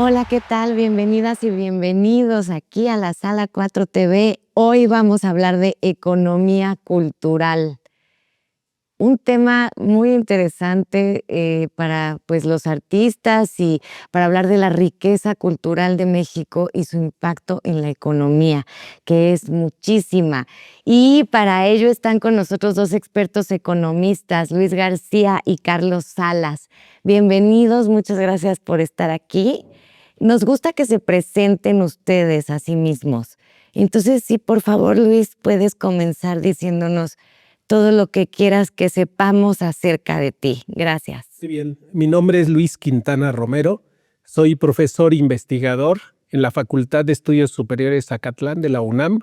Hola, ¿qué tal? Bienvenidas y bienvenidos aquí a la Sala 4 TV. Hoy vamos a hablar de economía cultural. Un tema muy interesante para pues, los artistas y para hablar de la riqueza cultural de México y su impacto en la economía, que es muchísima. Y para ello están con nosotros dos expertos economistas, Luis García y Carlos Salas. Bienvenidos, muchas gracias por estar aquí. Nos gusta que se presenten ustedes a sí mismos. Entonces, sí, por favor, Luis, puedes comenzar diciéndonos todo lo que quieras que sepamos acerca de ti. Gracias. Muy bien, mi nombre es Luis Quintana Romero, soy profesor investigador en la Facultad de Estudios Superiores Zacatlán de la UNAM,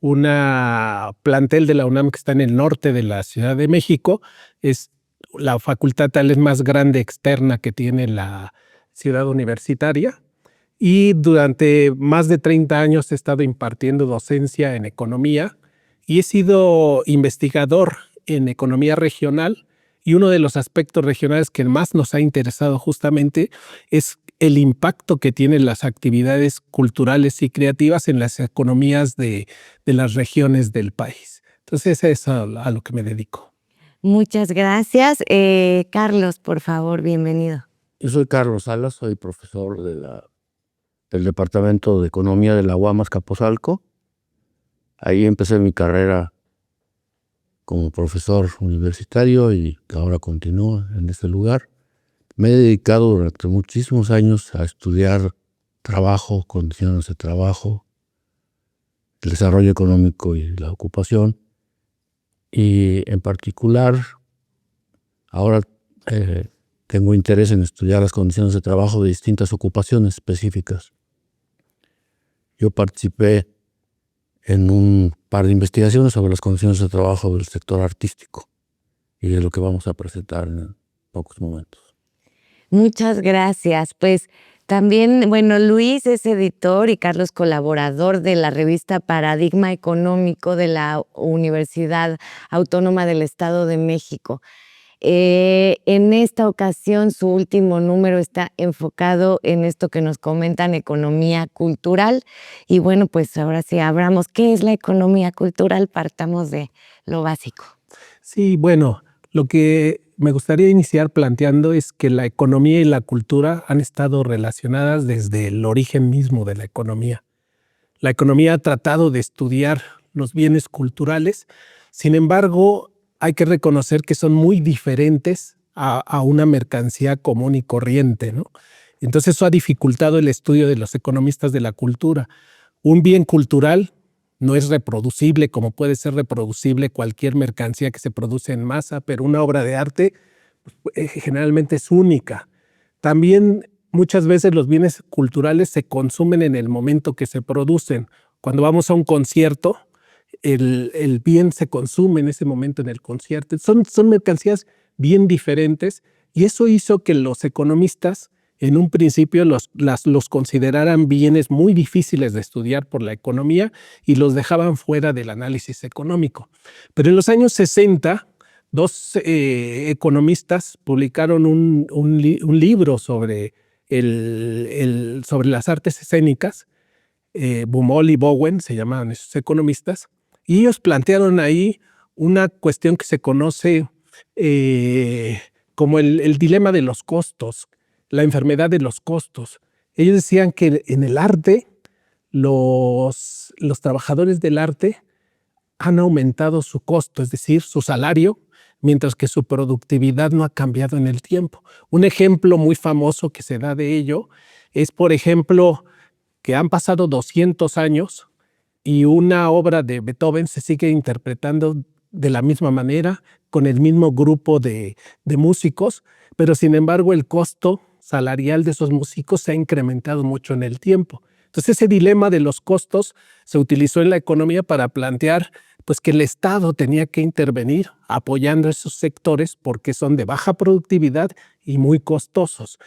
una plantel de la UNAM que está en el norte de la Ciudad de México. Es la facultad tal vez más grande externa que tiene la ciudad universitaria. Y durante más de 30 años he estado impartiendo docencia en economía y he sido investigador en economía regional, y uno de los aspectos regionales que más nos ha interesado justamente es el impacto que tienen las actividades culturales y creativas en las economías de las regiones del país. Entonces es a lo que me dedico. Muchas gracias. Carlos, por favor, bienvenido. Yo soy Carlos Salas, soy profesor del Departamento de Economía de la UAM Azcapotzalco. Ahí empecé mi carrera como profesor universitario y ahora continúo en este lugar. Me he dedicado durante muchísimos años a estudiar trabajo, condiciones de trabajo, el desarrollo económico y la ocupación. Y en particular, ahora tengo interés en estudiar las condiciones de trabajo de distintas ocupaciones específicas. Yo participé en un par de investigaciones sobre las condiciones de trabajo del sector artístico y de lo que vamos a presentar en pocos momentos. Muchas gracias. Pues también, bueno, Luis es editor y Carlos colaborador de la revista Paradigma Económico de la Universidad Autónoma del Estado de México. En esta ocasión, su último número está enfocado en esto que nos comentan, economía cultural. Y bueno, pues ahora sí, abramos. ¿Qué es la economía cultural? Partamos de lo básico. Sí, bueno, lo que me gustaría iniciar planteando es que la economía y la cultura han estado relacionadas desde el origen mismo de la economía. La economía ha tratado de estudiar los bienes culturales, sin embargo, hay que reconocer que son muy diferentes a una mercancía común y corriente, ¿no? Entonces eso ha dificultado el estudio de los economistas de la cultura. Un bien cultural no es reproducible como puede ser reproducible cualquier mercancía que se produce en masa, pero una obra de arte generalmente es única. También muchas veces los bienes culturales se consumen en el momento que se producen. Cuando vamos a un concierto, el bien se consume en ese momento en el concierto. Son mercancías bien diferentes, y eso hizo que los economistas en un principio los consideraran bienes muy difíciles de estudiar por la economía y los dejaban fuera del análisis económico. Pero en los años 60, dos economistas publicaron un libro sobre, sobre las artes escénicas. Bumol y Bowen se llamaban esos economistas, y ellos plantearon ahí una cuestión que se conoce como el dilema de los costos, la enfermedad de los costos. Ellos decían que en el arte, los trabajadores del arte han aumentado su costo, es decir, su salario, mientras que su productividad no ha cambiado en el tiempo. Un ejemplo muy famoso que se da de ello es, por ejemplo, que han pasado 200 años y una obra de Beethoven se sigue interpretando de la misma manera, con el mismo grupo de músicos, pero sin embargo el costo salarial de esos músicos se ha incrementado mucho en el tiempo. Entonces ese dilema de los costos se utilizó en la economía para plantear pues, que el Estado tenía que intervenir apoyando a esos sectores porque son de baja productividad y muy costosos.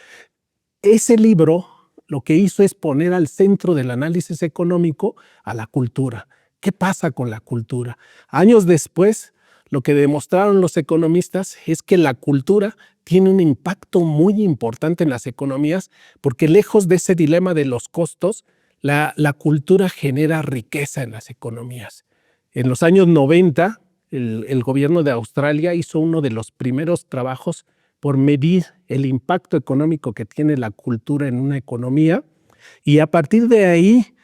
Ese libro lo que hizo es poner al centro del análisis económico a la cultura. ¿Qué pasa con la cultura? Años después, lo que demostraron los economistas es que la cultura tiene un impacto muy importante en las economías, porque lejos de ese dilema de los costos, la cultura genera riqueza en las economías. En los años 90, el gobierno de Australia hizo uno de los primeros trabajos por medir el impacto económico que tiene la cultura en una economía, y a partir de ahí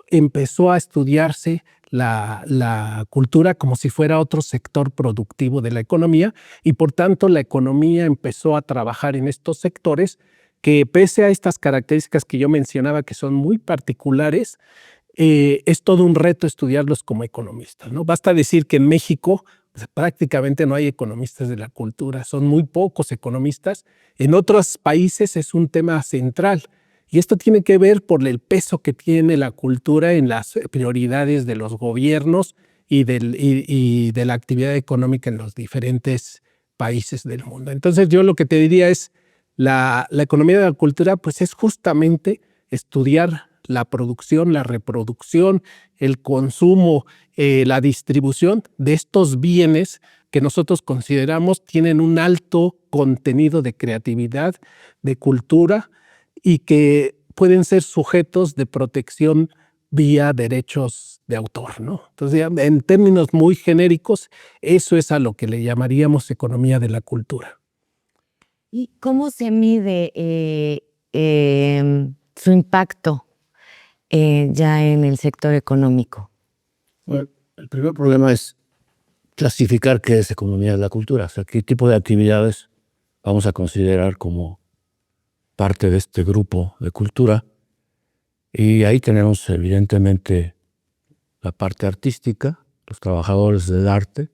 empezó a estudiarse la cultura como si fuera otro sector productivo de la economía, y por tanto la economía empezó a trabajar en estos sectores que, pese a estas características que yo mencionaba que son muy particulares, es todo un reto estudiarlos como economistas, ¿no? Basta decir que en México pues, prácticamente no hay economistas de la cultura, son muy pocos economistas. En otros países es un tema central. Y esto tiene que ver por el peso que tiene la cultura en las prioridades de los gobiernos y de la actividad económica en los diferentes países del mundo. Entonces yo lo que te diría es, la economía de la cultura pues es justamente estudiar la producción, la reproducción, el consumo, la distribución de estos bienes que nosotros consideramos tienen un alto contenido de creatividad, de cultura, y que pueden ser sujetos de protección vía derechos de autor, ¿no? Entonces, en términos muy genéricos, eso es a lo que le llamaríamos economía de la cultura. ¿Y cómo se mide su impacto ya en el sector económico? Bueno, el primer problema es clasificar qué es economía de la cultura, o sea, qué tipo de actividades vamos a considerar como parte de este grupo de cultura. Y ahí tenemos evidentemente la parte artística, los trabajadores del arte,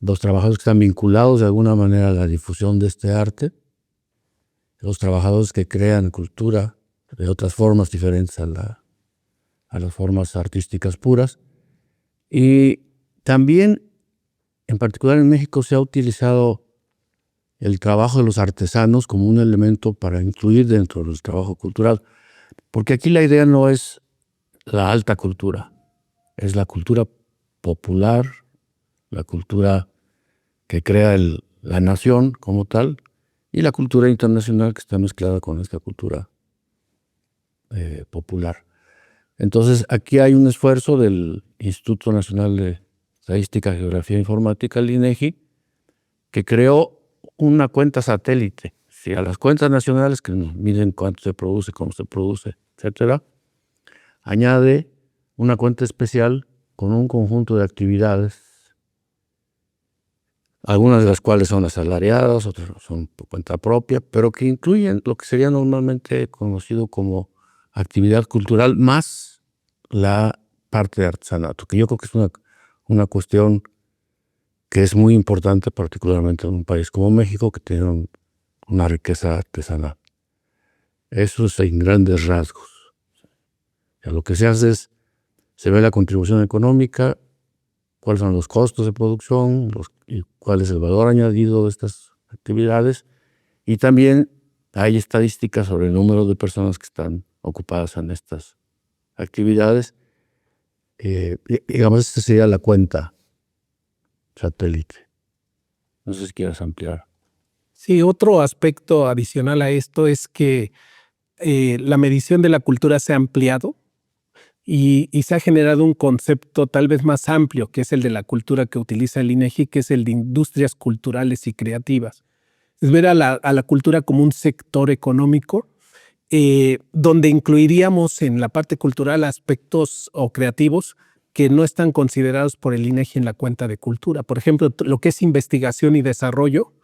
los trabajadores que están vinculados de alguna manera a la difusión de este arte, los trabajadores que crean cultura de otras formas diferentes a las formas artísticas puras. Y también, en particular en México, se ha utilizado el trabajo de los artesanos como un elemento para incluir dentro del trabajo cultural, porque aquí la idea no es la alta cultura, es la cultura popular, la cultura que crea la nación como tal, y la cultura internacional que está mezclada con esta cultura popular. Entonces, aquí hay un esfuerzo del Instituto Nacional de Estadística, Geografía e Informática, el INEGI, que creó una cuenta satélite, ¿sí? A las cuentas nacionales que nos miden cuánto se produce, cómo se produce, etcétera, añade una cuenta especial con un conjunto de actividades, algunas de las cuales son asalariadas, otras son por cuenta propia, pero que incluyen lo que sería normalmente conocido como actividad cultural más la parte de artesanato, que yo creo que es una cuestión que es muy importante, particularmente en un país como México, que tiene una riqueza artesanal. Eso es en grandes rasgos. O sea, lo que se hace es, se ve la contribución económica, cuáles son los costos de producción, y cuál es el valor añadido de estas actividades, y también hay estadísticas sobre el número de personas que están ocupadas en estas actividades. Digamos, esta sería la cuenta satélite. No sé si quieras ampliar. Sí, otro aspecto adicional a esto es que la medición de la cultura se ha ampliado y se ha generado un concepto tal vez más amplio, que es el de la cultura que utiliza el INEGI, que es el de industrias culturales y creativas. Es ver a la cultura como un sector económico donde incluiríamos en la parte cultural aspectos o creativos que no están considerados por el INEGI en la cuenta de cultura. Por ejemplo, lo que es investigación y desarrollo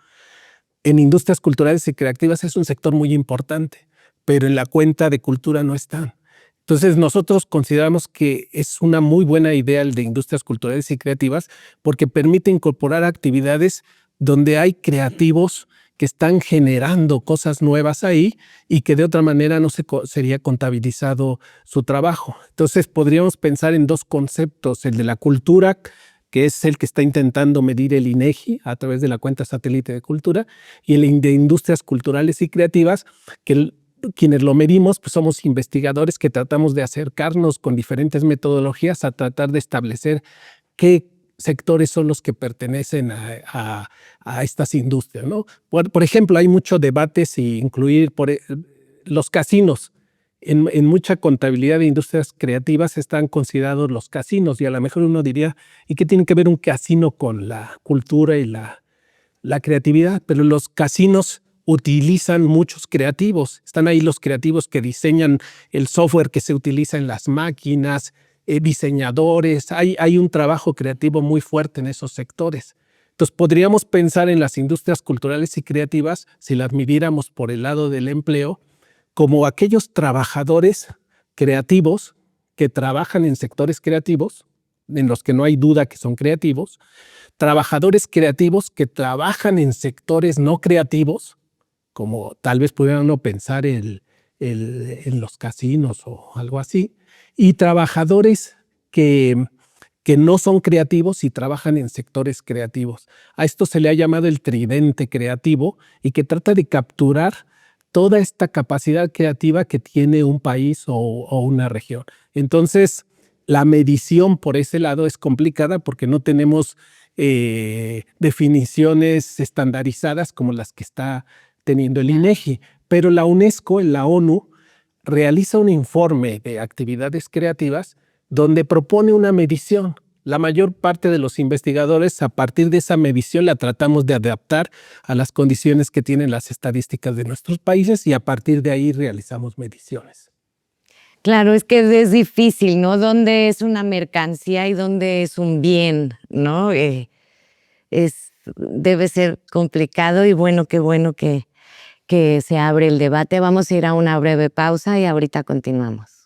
en industrias culturales y creativas es un sector muy importante, pero en la cuenta de cultura no están. Entonces nosotros consideramos que es una muy buena idea el de industrias culturales y creativas porque permite incorporar actividades donde hay creativos que están generando cosas nuevas ahí y que de otra manera no sería contabilizado su trabajo. Entonces podríamos pensar en dos conceptos, el de la cultura, que es el que está intentando medir el INEGI a través de la cuenta satélite de cultura, y el de industrias culturales y creativas, que quienes lo medimos pues somos investigadores que tratamos de acercarnos con diferentes metodologías a tratar de establecer qué sectores son los que pertenecen a estas industrias, ¿no? Por ejemplo, hay mucho debate si incluir los casinos. En mucha contabilidad de industrias creativas están considerados los casinos y a lo mejor uno diría, ¿y qué tiene que ver un casino con la cultura y la creatividad? Pero los casinos utilizan muchos creativos. Están ahí los creativos que diseñan el software que se utiliza en las máquinas, diseñadores. Hay un trabajo creativo muy fuerte en esos sectores. Entonces podríamos pensar en las industrias culturales y creativas, si las midiéramos por el lado del empleo, como aquellos trabajadores creativos que trabajan en sectores creativos, en los que no hay duda que son creativos, trabajadores creativos que trabajan en sectores no creativos, como tal vez pudieran uno pensar en los casinos o algo así, y trabajadores que no son creativos y trabajan en sectores creativos. A esto se le ha llamado el tridente creativo y que trata de capturar toda esta capacidad creativa que tiene un país o una región. Entonces, la medición por ese lado es complicada porque no tenemos definiciones estandarizadas como las que está teniendo el INEGI, pero la UNESCO, la ONU, realiza un informe de actividades creativas donde propone una medición. La mayor parte de los investigadores, a partir de esa medición, la tratamos de adaptar a las condiciones que tienen las estadísticas de nuestros países y a partir de ahí realizamos mediciones. Claro, es que es difícil, ¿no? ¿Dónde es una mercancía y dónde es un bien, ¿no? Debe ser complicado y bueno que se abre el debate. Vamos a ir a una breve pausa y ahorita continuamos.